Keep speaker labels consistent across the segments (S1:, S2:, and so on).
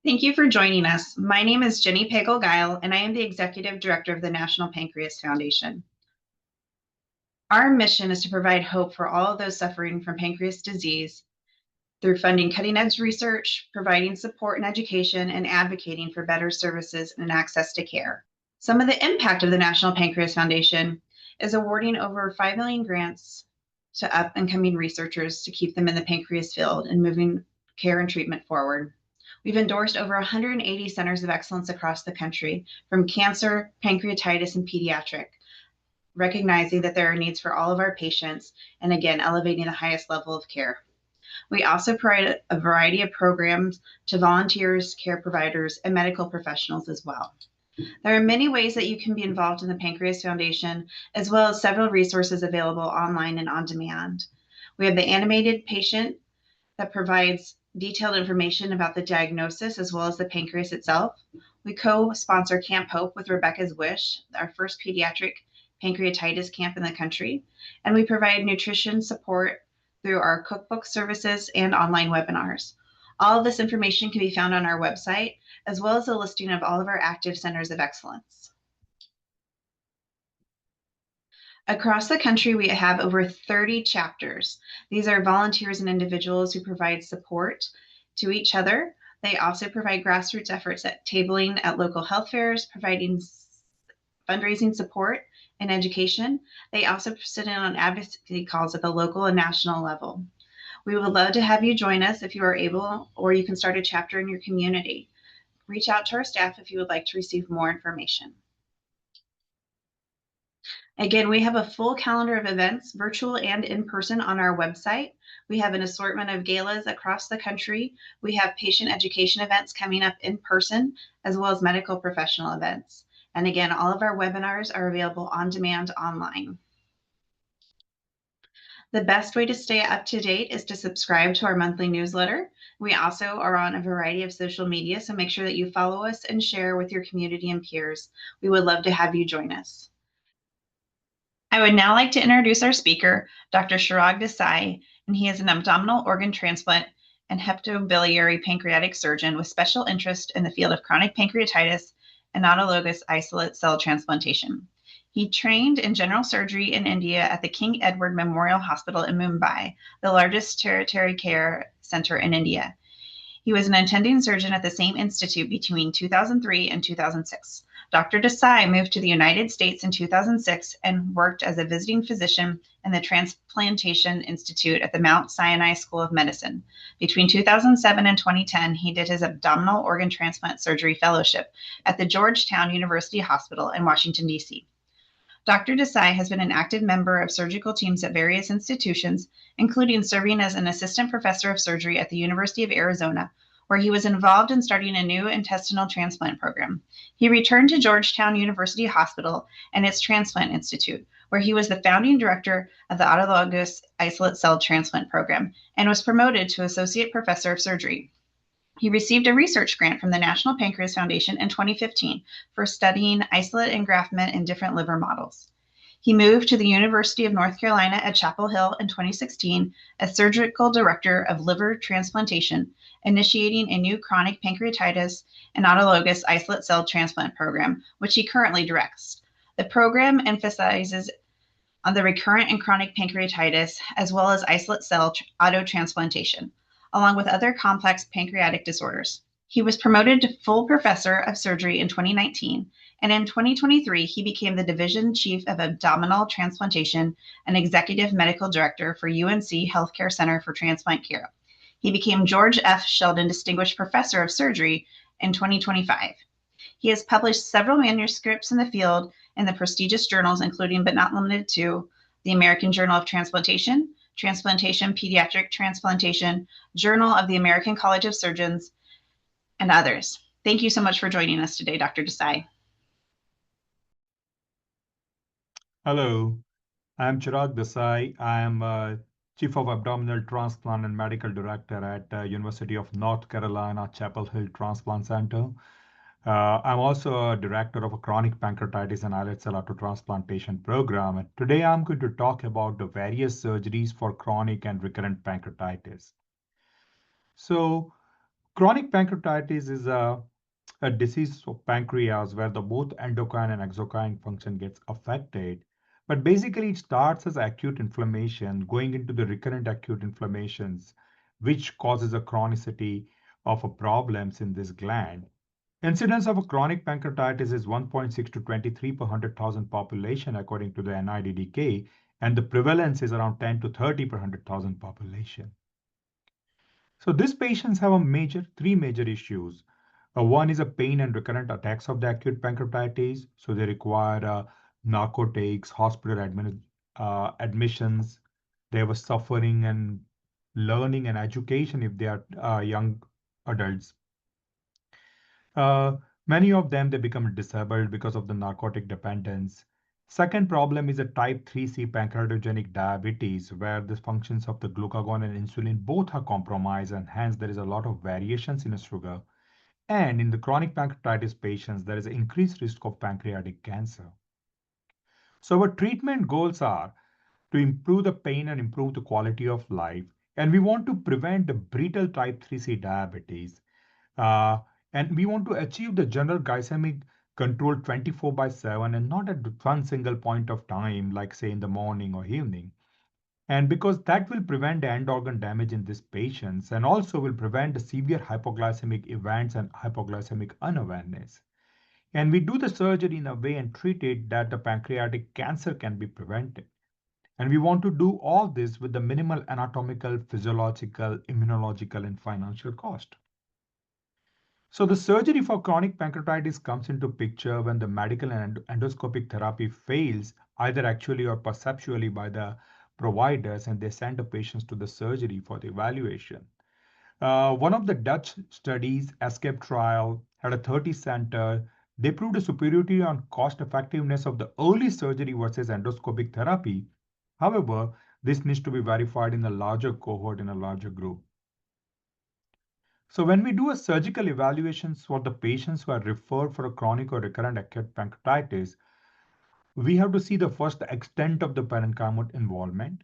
S1: Thank you for joining us. My name is Jenny Pagel-Guile, and I am the Executive Director of the National Pancreas Foundation. Our mission is to provide hope for all of those suffering from pancreas disease through funding cutting-edge research, providing support and education, and advocating for better services and access to care. Some of the impact of the National Pancreas Foundation is awarding over 5 million grants to up-and-coming researchers to keep them in the pancreas field and moving care and treatment forward. We've endorsed over 180 centers of excellence across the country, from cancer, pancreatitis, and pediatric, recognizing that there are needs for all of our patients and, again, elevating the highest level of care. We also provide a variety of programs to volunteers, care providers, and medical professionals as well. There are many ways that you can be involved in the Pancreas Foundation, as well as several resources available online and on demand. We have the animated patient that provides detailed information about the diagnosis as well as the pancreas itself. We co-sponsor Camp Hope with Rebecca's Wish, our first pediatric pancreatitis camp in the country, and we provide nutrition support through our cookbook services and online webinars. All of this information can be found on our website, as well as a listing of all of our active centers of excellence. Across the country, we have over 30 chapters. These are volunteers and individuals who provide support to each other. They also provide grassroots efforts at tabling at local health fairs, providing fundraising support and education. They also sit in on advocacy calls at the local and national level. We would love to have you join us if you are able, or you can start a chapter in your community. Reach out to our staff if you would like to receive more information. Again, we have a full calendar of events, virtual and in person, on our website. We have an assortment of galas across the country. We have patient education events coming up in person, as well as medical professional events. And again, all of our webinars are available on demand online. The best way to stay up to date is to subscribe to our monthly newsletter. We also are on a variety of social media, so make sure that you follow us and share with your community and peers. We would love to have you join us. I would now like to introduce our speaker, Dr. Chirag Desai, and he is an abdominal organ transplant and hepatobiliary pancreatic surgeon with special interest in the field of chronic pancreatitis and autologous islet cell transplantation. He trained in general surgery in India at the King Edward Memorial Hospital in Mumbai, the largest tertiary care center in India. He was an attending surgeon at the same institute between 2003 and 2006. Dr. Desai moved to the United States in 2006 and worked as a visiting physician in the Transplantation Institute at the Mount Sinai School of Medicine. Between 2007 and 2010, he did his abdominal organ transplant surgery fellowship at the Georgetown University Hospital in Washington, D.C. Dr. Desai has been an active member of surgical teams at various institutions, including serving as an assistant professor of surgery at the University of Arizona, where he was involved in starting a new intestinal transplant program. He returned to Georgetown University Hospital and its Transplant Institute, where he was the founding director of the autologous islet cell transplant program and was promoted to associate professor of surgery. He received a research grant from the National Pancreas Foundation in 2015 for studying islet engraftment in different liver models. He moved to the University of North Carolina at Chapel Hill in 2016 as surgical director of liver transplantation, initiating a new chronic pancreatitis and autologous islet cell transplant program, which he currently directs. The program emphasizes on the recurrent and chronic pancreatitis, as well as islet cell autotransplantation, along with other complex pancreatic disorders. He was promoted to full professor of surgery in 2019, and in 2023, he became the division chief of abdominal transplantation and executive medical director for UNC Healthcare Center for Transplant Care. He became George F. Sheldon Distinguished Professor of Surgery in 2025. He has published several manuscripts in the field in the prestigious journals, including but not limited to the American Journal of Transplantation, Transplantation, Pediatric Transplantation, Journal of the American College of Surgeons, and others. Thank you so much for joining us today, Dr. Desai.
S2: Hello, I'm Chirag Desai. I am Chief of Abdominal Transplant and Medical Director at University of North Carolina, Chapel Hill Transplant Center. I'm also a director of a chronic pancreatitis and islet cell autotransplantation program. And today I'm going to talk about the various surgeries for chronic and recurrent pancreatitis. So Chronic pancreatitis is a disease of pancreas where the both endocrine and exocrine function gets affected. But basically, it starts as acute inflammation, going into the recurrent acute inflammations, which causes a chronicity of a problems in this gland. Incidence of a chronic pancreatitis is 1.6 to 23 per 100,000 population according to the NIDDK, and the prevalence is around 10 to 30 per 100,000 population. So these patients have three major issues. One is a pain and recurrent attacks of the acute pancreatitis. So they require narcotics, admissions. They have a suffering and learning and education if they are young adults. Uh, Many of them, they become disabled because of the narcotic dependence. Second problem is a type 3C pancreatogenic diabetes, where the functions of the glucagon and insulin both are compromised, and hence there is a lot of variations in the sugar. And in the chronic pancreatitis patients, there is an increased risk of pancreatic cancer. So our treatment goals are to improve the pain and improve the quality of life. And we want to prevent the brittle type 3C diabetes. Uh, and we want to achieve the general glycemic control 24/7 and not at one single point of time, like say in the morning or evening. And because that will prevent the end organ damage in these patients and also will prevent the severe hypoglycemic events and hypoglycemic unawareness. And we do the surgery in a way and treat it that the pancreatic cancer can be prevented. And we want to do all this with the minimal anatomical, physiological, immunological, and financial cost. So the surgery for chronic pancreatitis comes into picture when the medical and endoscopic therapy fails, either actually or perceptually by the providers, and they send the patients to the surgery for the evaluation. One of the Dutch studies, ESCAPE trial, had a 30 center. They proved a superiority on cost effectiveness of the early surgery versus endoscopic therapy. However, this needs to be verified in a larger cohort in a larger group. So when we do a surgical evaluations for the patients who are referred for a chronic or recurrent acute pancreatitis, we have to see the first extent of the parenchymal involvement.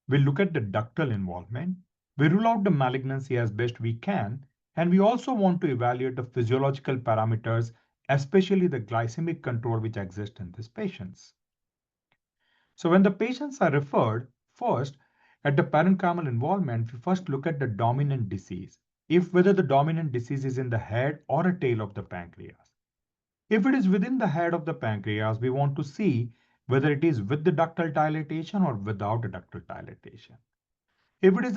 S2: We look at the ductal involvement. We rule out the malignancy as best we can. And we also want to evaluate the physiological parameters, especially the glycemic control which exists in these patients. So when the patients are referred, first, at the parenchymal involvement, we first look at the dominant disease, if whether the dominant disease is in the head or a tail of the pancreas. If it is within the head of the pancreas, we want to see whether it is with the ductal dilatation or without a ductal dilatation. If it is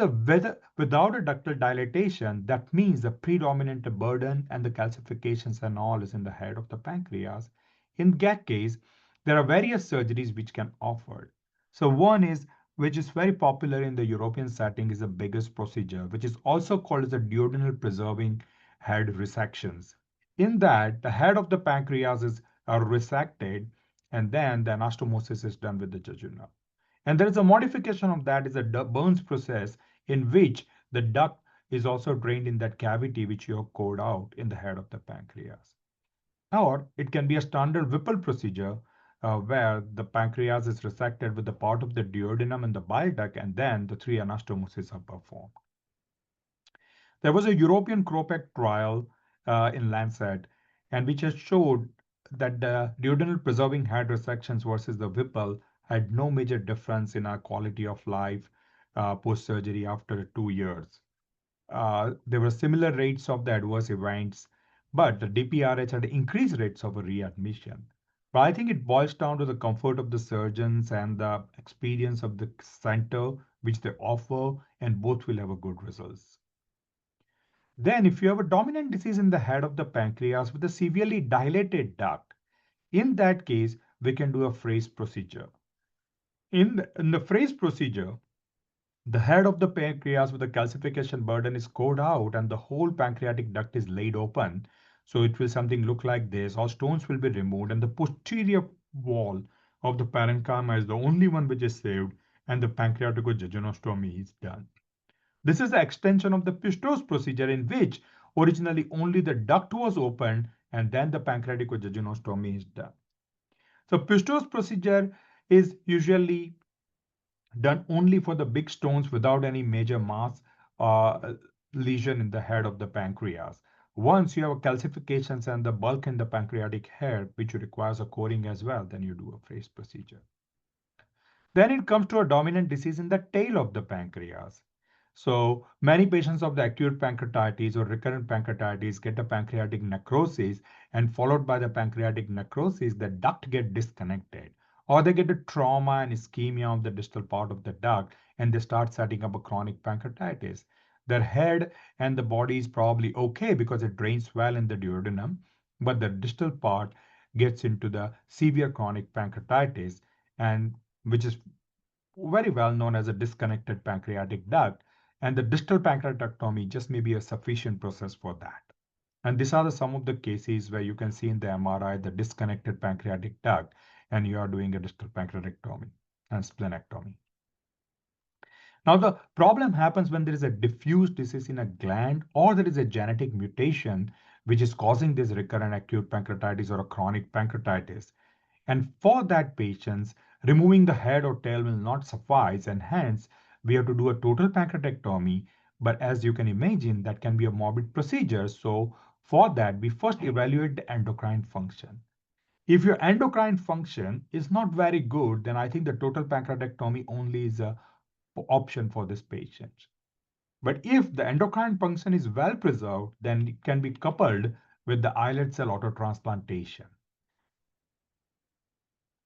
S2: without a ductal dilatation, that means the predominant burden and the calcifications and all is in the head of the pancreas. In that case, there are various surgeries which can offer. So one is, which is very popular in the European setting, is the biggest procedure, which is also called as a duodenal preserving head resections. In that, the head of the pancreas is resected, and then the anastomosis is done with the jejunum. And there is a modification of that is a Burns process in which the duct is also drained in that cavity which you have cored out in the head of the pancreas. Or it can be a standard Whipple procedure where the pancreas is resected with the part of the duodenum and the bile duct, and then the three anastomosis are performed. There was a European CROPEC trial in Lancet, and which has showed that the duodenal preserving head resections versus the Whipple had no major difference in our quality of life post-surgery after 2 years. There were similar rates of the adverse events, but the DPRH had increased rates of readmission. But I think it boils down to the comfort of the surgeons and the experience of the center which they offer, and both will have a good results. Then, if you have a dominant disease in the head of the pancreas with a severely dilated duct, in that case, we can do a phrase procedure. In the phrase procedure, the head of the pancreas with the calcification burden is cored out and the whole pancreatic duct is laid open. So it will something look like this. All stones will be removed and the posterior wall of the parenchyma is the only one which is saved, and the pancreaticojejunostomy is done. This is the extension of the Pistorius procedure in which originally only the duct was opened and then the pancreaticojejunostomy is done. So Pistorius procedure is usually done only for the big stones without any major mass. lesion in the head of the pancreas. Once you have calcifications and the bulk in the pancreatic head, which requires a coring as well, then you do a freeze procedure. Then it comes to a dominant disease in the tail of the pancreas. So many patients of the acute pancreatitis or recurrent pancreatitis get a pancreatic necrosis, and followed by the pancreatic necrosis, the duct get disconnected, or they get a trauma and ischemia of the distal part of the duct, and they start setting up a chronic pancreatitis. Their head and the body is probably okay because it drains well in the duodenum, but the distal part gets into the severe chronic pancreatitis, and which is very well known as a disconnected pancreatic duct, and the distal pancreatectomy just may be a sufficient process for that. And these are some of the cases where you can see in the MRI the disconnected pancreatic duct, and you are doing a distal pancreatectomy and splenectomy. Now, the problem happens when there is a diffuse disease in a gland or there is a genetic mutation which is causing this recurrent acute pancreatitis or a chronic pancreatitis. And for that patients, removing the head or tail will not suffice, and hence we have to do a total pancreatectomy. But as you can imagine, that can be a morbid procedure. So for that, we first evaluate the endocrine function. If your endocrine function is not very good, then I think the total pancreatectomy only is a option for this patient. But if the endocrine function is well preserved, then it can be coupled with the islet cell autotransplantation.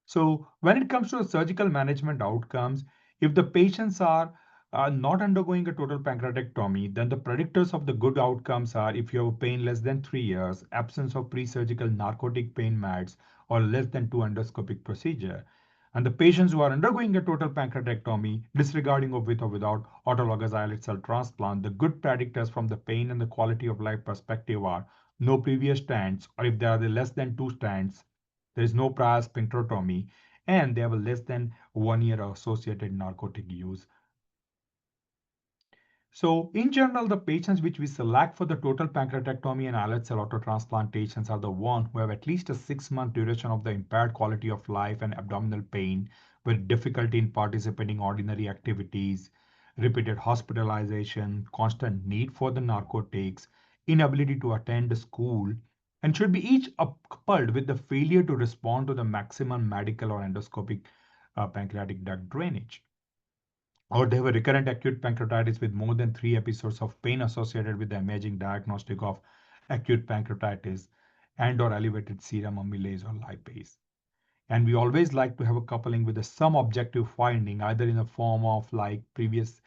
S2: So when it comes to surgical management outcomes, if the patients are not undergoing a total pancreatectomy, then the predictors of the good outcomes are if you have pain less than 3 years, absence of pre-surgical narcotic pain meds, or less than 2 endoscopic procedure. And the patients who are undergoing a total pancreatectomy, disregarding of with or without autologous islet cell transplant, the good predictors from the pain and the quality of life perspective are no previous stents, or if there are less than 2 stents, there is no prior sphincterotomy, and they have a less than 1 year associated narcotic use. So in general, the patients which we select for the total pancreatectomy and islet cell autotransplantations are the ones who have at least a 6-month duration of the impaired quality of life and abdominal pain with difficulty in participating ordinary activities, repeated hospitalization, constant need for the narcotics, inability to attend school, and should be each coupled with the failure to respond to the maximum medical or endoscopic pancreatic duct drainage, or they have a recurrent acute pancreatitis with more than 3 episodes of pain associated with the imaging diagnostic of acute pancreatitis, and or elevated serum amylase or lipase. And we always like to have a coupling with some objective finding, either in the form of like previous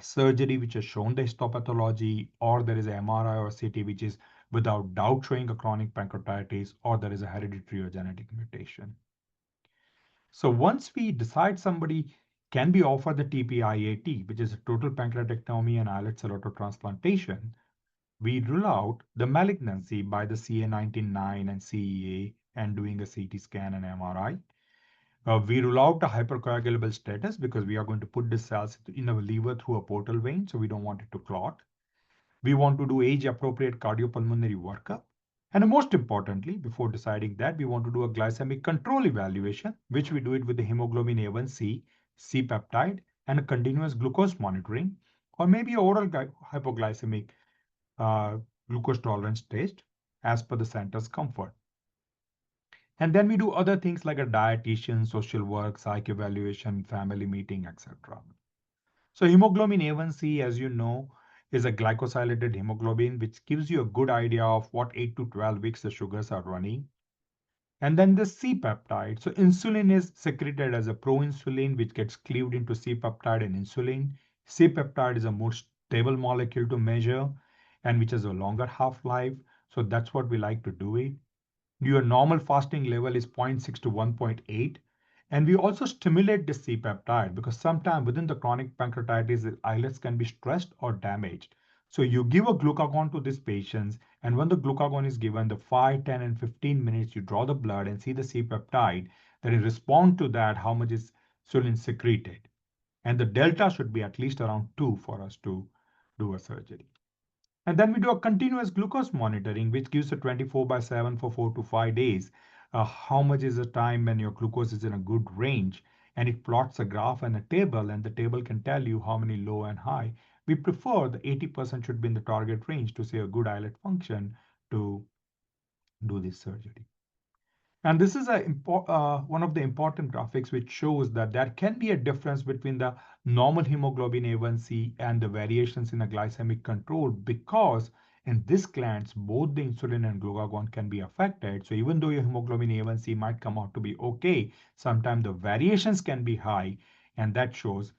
S2: surgery which has shown the histopathology, or there is a MRI or CT which is without doubt showing a chronic pancreatitis, or there is a hereditary or genetic mutation. So once we decide somebody can be offered the TPIAT, which is a total pancreatectomy and islet cell autotransplantation, we rule out the malignancy by the CA19-9 and CEA and doing a CT scan and MRI. We rule out the hypercoagulable status because we are going to put the cells in our liver through a portal vein, so we don't want it to clot. We want to do age-appropriate cardiopulmonary workup. And most importantly, before deciding that, we want to do a glycemic control evaluation, which we do it with the hemoglobin A1C, C-peptide, and a continuous glucose monitoring, or maybe oral hypoglycemic uh, glucose tolerance test as per the center's comfort. And then we do other things like a dietitian, social work, psych evaluation, family meeting, etc. So hemoglobin A1C, as you know, is a glycosylated hemoglobin, which gives you a good idea of what 8 to 12 weeks the sugars are running. And then the C-peptide. So insulin is secreted as a proinsulin, which gets cleaved into C-peptide and insulin. C-peptide is a more stable molecule to measure and which has a longer half-life. So that's what we like to do it. Your normal fasting level is 0.6 to 1.8. And we also stimulate the C-peptide because sometimes within the chronic pancreatitis, the islets can be stressed or damaged. So you give a glucagon to these patients, and when the glucagon is given, the 5, 10, and 15 minutes, you draw the blood and see the C-peptide, then in response to that, how much is insulin secreted. And the delta should be at least around 2 for us to do a surgery. And then we do a continuous glucose monitoring, which gives a 24/7 for 4 to 5 days. How much is the time when your glucose is in a good range? And it plots a graph and a table, and the table can tell you how many low and high we prefer the 80% should be in the target range to see a good islet function to do this surgery. And this is one of the important graphics which shows that there can be a difference between the normal hemoglobin A1C and the variations in the glycemic control, because in this glands, both the insulin and glucagon can be affected. So even though your hemoglobin A1C might come out to be okay, sometimes the variations can be high, and that shows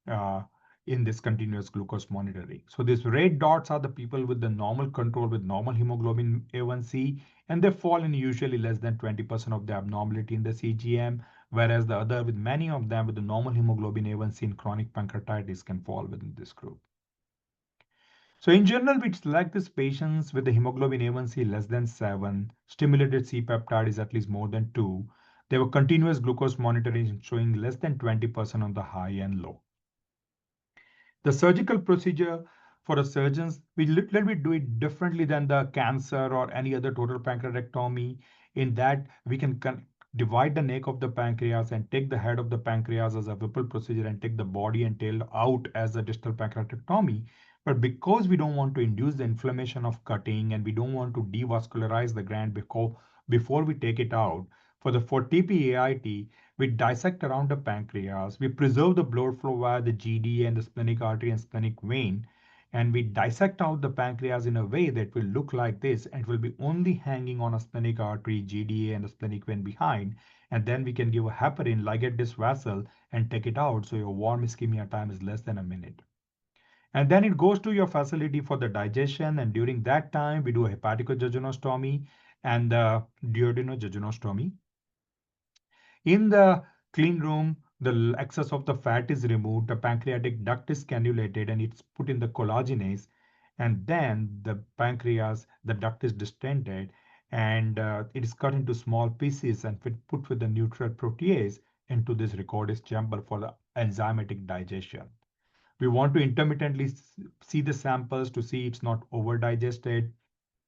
S2: uh, in this continuous glucose monitoring. So these red dots are the people with the normal control with normal hemoglobin A1C, and they fall in usually less than 20% of the abnormality in the CGM, whereas the other with many of them with the normal hemoglobin A1C in chronic pancreatitis can fall within this group. So in general, we select these patients with the hemoglobin A1C less than 7, stimulated C-peptide is at least more than 2. They were continuous glucose monitoring showing less than 20% on the high and low. The surgical procedure for the surgeons, we little bit do it differently than the cancer or any other total pancreatectomy, in that we can divide the neck of the pancreas and take the head of the pancreas as a Whipple procedure and take the body and tail out as a distal pancreatectomy. But because we don't want to induce the inflammation of cutting and we don't want to devascularize the gland before we take it out, for TPAIT, we dissect around the pancreas, we preserve the blood flow via the GDA and the splenic artery and splenic vein, and we dissect out the pancreas in a way that will look like this and will be only hanging on a splenic artery, GDA, and the splenic vein behind. And then we can give a heparin, ligate this vessel, and take it out so your warm ischemia time is less than a minute. And then it goes to your facility for the digestion, and during that time, we do a hepaticojejunostomy and the duodenojejunostomy. In the clean room, the excess of the fat is removed, the pancreatic duct is cannulated, and it's put in the collagenase. And then the pancreas, the duct is distended, and it is cut into small pieces and put with the neutral protease into this Recordis chamber for the enzymatic digestion. We want to intermittently see the samples to see it's not over digested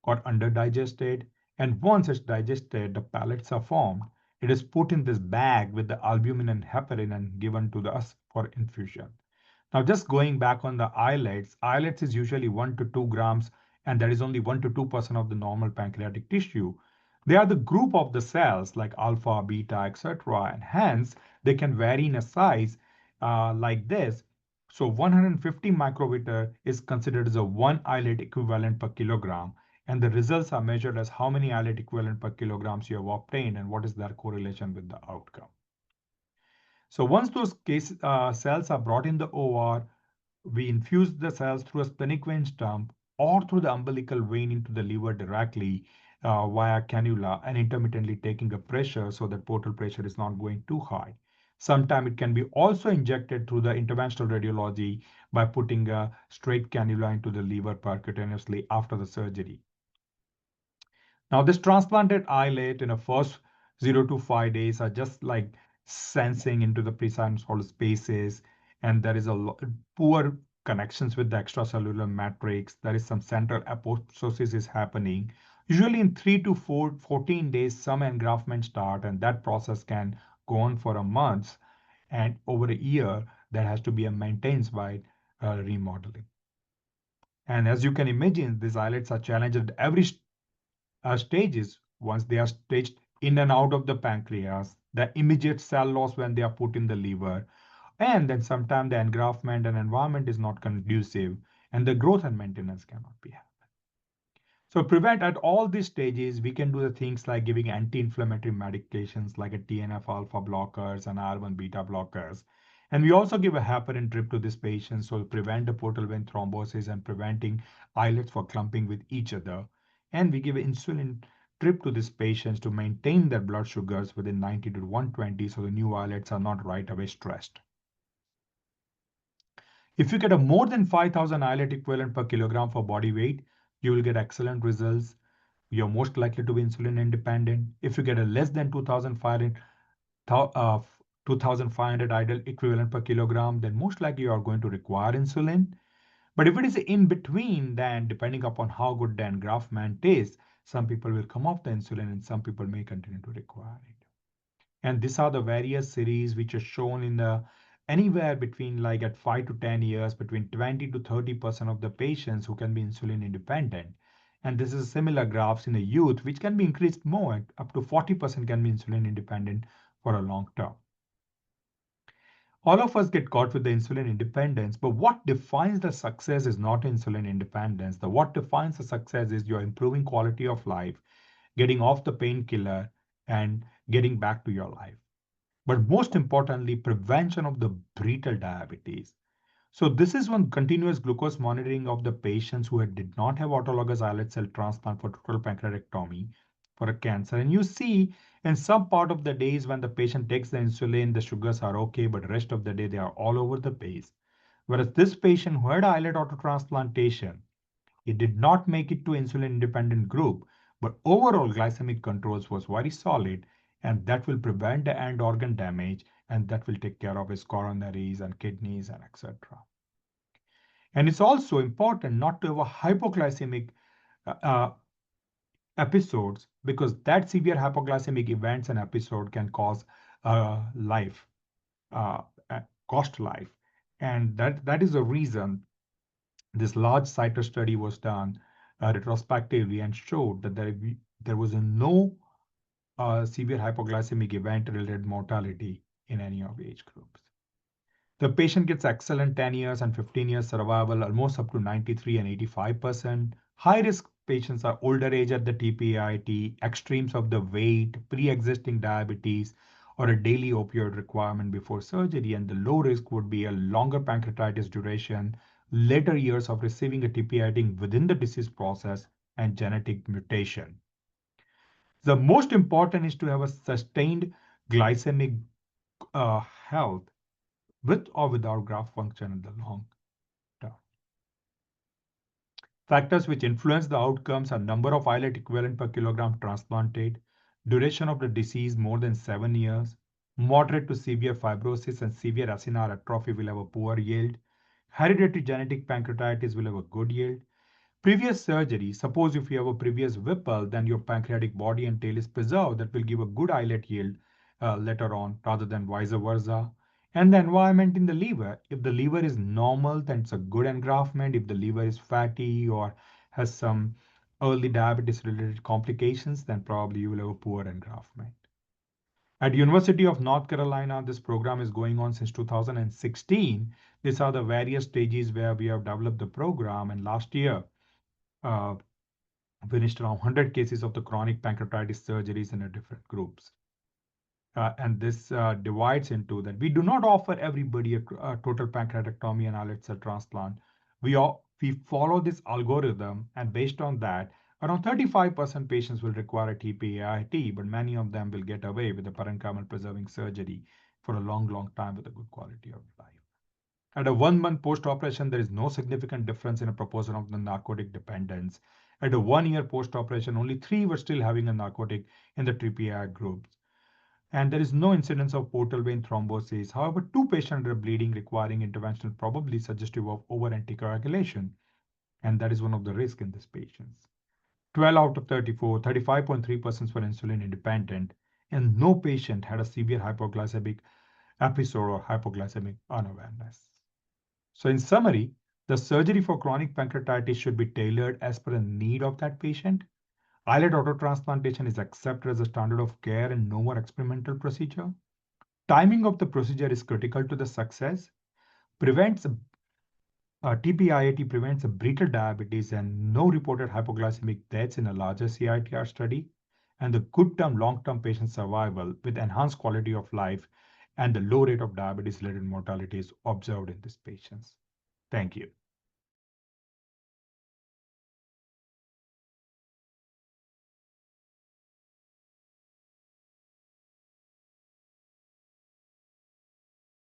S2: or underdigested. And once it's digested, the pellets are formed. It is put in this bag with the albumin and heparin and given to us for infusion. Now, just going back on the islets is usually 1 to 2 grams, and that is only 1 to 2% of the normal pancreatic tissue. They are the group of the cells like alpha, beta, etc., and hence they can vary in a size like this. So 150 microliter is considered as a 1 islet equivalent per kilogram, and the results are measured as how many islet equivalent per kilograms you have obtained and what is their correlation with the outcome. So once those cells are brought in the OR, we infuse the cells through a splenic vein stump or through the umbilical vein into the liver directly via cannula, and intermittently taking a pressure so that portal pressure is not going too high. Sometimes it can be also injected through the interventional radiology by putting a straight cannula into the liver percutaneously after the surgery. Now, this transplanted islet in the first 0 to 5 days are just like sensing into the pre-synostoid spaces, and there is a poor connections with the extracellular matrix. There is some central apoptosis is happening. Usually in 3 to 14 days, some engraftment start, and that process can go on for a month. And over a year, that has to be maintained by remodeling. And as you can imagine, these islets are challenged at every stages. Once they are staged in and out of the pancreas, the immediate cell loss when they are put in the liver, and then sometimes the engraftment and environment is not conducive, and the growth and maintenance cannot be happened. So prevent at all these stages, we can do the things like giving anti-inflammatory medications like a TNF alpha blockers and IL-1 beta blockers. And we also give a heparin drip to these patients to prevent the portal vein thrombosis and preventing islets from clumping with each other. And we give insulin drip to these patients to maintain their blood sugars within 90 to 120 so the new islets are not right away stressed. If you get a more than 5,000 islet equivalent per kilogram for body weight, you will get excellent results. You're most likely to be insulin independent. If you get a less than 2,500 idle equivalent per kilogram, then most likely you are going to require insulin. But if it is in between, then depending upon how good the engraftment is, some people will come off the insulin and some people may continue to require it. And these are the various series which are shown in the anywhere between like at 5 to 10 years, between 20 to 30% of the patients who can be insulin independent. And this is similar graphs in the youth, which can be increased more, up to 40% can be insulin independent for a long term. All of us get caught with the insulin independence, but what defines the success is not insulin independence. The what defines the success is you're improving quality of life, getting off the painkiller, and getting back to your life. But most importantly, prevention of the brittle diabetes. So this is one continuous glucose monitoring of the patients who did not have autologous islet cell transplant for total pancreatectomy for a cancer. And you see in some part of the days when the patient takes the insulin, the sugars are okay, but rest of the day they are all over the place. Whereas this patient who had islet autotransplantation, he did not make it to insulin independent group, but overall glycemic controls was very solid, and that will prevent the end organ damage, and that will take care of his coronaries and kidneys and etc. And it's also important not to have a hypoglycemic uh, uh, episodes, because that severe hypoglycemic events and episode can cause life, uh, cost life. And that is the reason this large CITER study was done retrospectively and showed that there was no severe hypoglycemic event-related mortality in any of the age groups. The patient gets excellent 10 years and 15 years survival, almost up to 93 and 85%. High-risk patients are older age at the TPIT, extremes of the weight, pre-existing diabetes, or a daily opioid requirement before surgery. And the low risk would be a longer pancreatitis duration, later years of receiving a TPIT within the disease process, and genetic mutation. The most important is to have a sustained glycemic health with or without graft function in the long term. Factors which influence the outcomes are number of islet equivalent per kilogram transplanted, duration of the disease more than 7 years, moderate to severe fibrosis and severe acinar atrophy will have a poor yield, hereditary genetic pancreatitis will have a good yield. Previous surgery, suppose if you have a previous Whipple, then your pancreatic body and tail is preserved. That will give a good islet yield later on rather than vice versa. And the environment in the liver. If the liver is normal, then it's a good engraftment. If the liver is fatty or has some early diabetes related complications, then probably you will have a poor engraftment. At University of North Carolina, this program is going on since 2016. These are the various stages where we have developed the program. And last year, uh, finished around 100 cases of the chronic pancreatitis surgeries in the different groups. And this divides into that we do not offer everybody a total pancreatectomy and islet cell transplant. We follow this algorithm, and based on that, around 35% patients will require a TPAIT, but many of them will get away with a parenchymal preserving surgery for a long, long time with a good quality of life. At a 1 month post-operation, there is no significant difference in a proportion of the narcotic dependence. At a 1 year post-operation, only 3 were still having a narcotic in the TPI groups. And there is no incidence of portal vein thrombosis. However, 2 patients are bleeding requiring intervention, probably suggestive of over anticoagulation. And that is one of the risks in these patients. 12 out of 34, 35.3% were insulin independent, and no patient had a severe hypoglycemic episode or hypoglycemic unawareness. So in summary, the surgery for chronic pancreatitis should be tailored as per the need of that patient. Islet autotransplantation is accepted as a standard of care and no more experimental procedure. Timing of the procedure is critical to the success. Prevents TPIAT prevents brittle diabetes and no reported hypoglycemic deaths in a larger CITR study, and the good term long-term patient survival with enhanced quality of life and the low rate of diabetes-related mortality is observed in these patients. Thank you.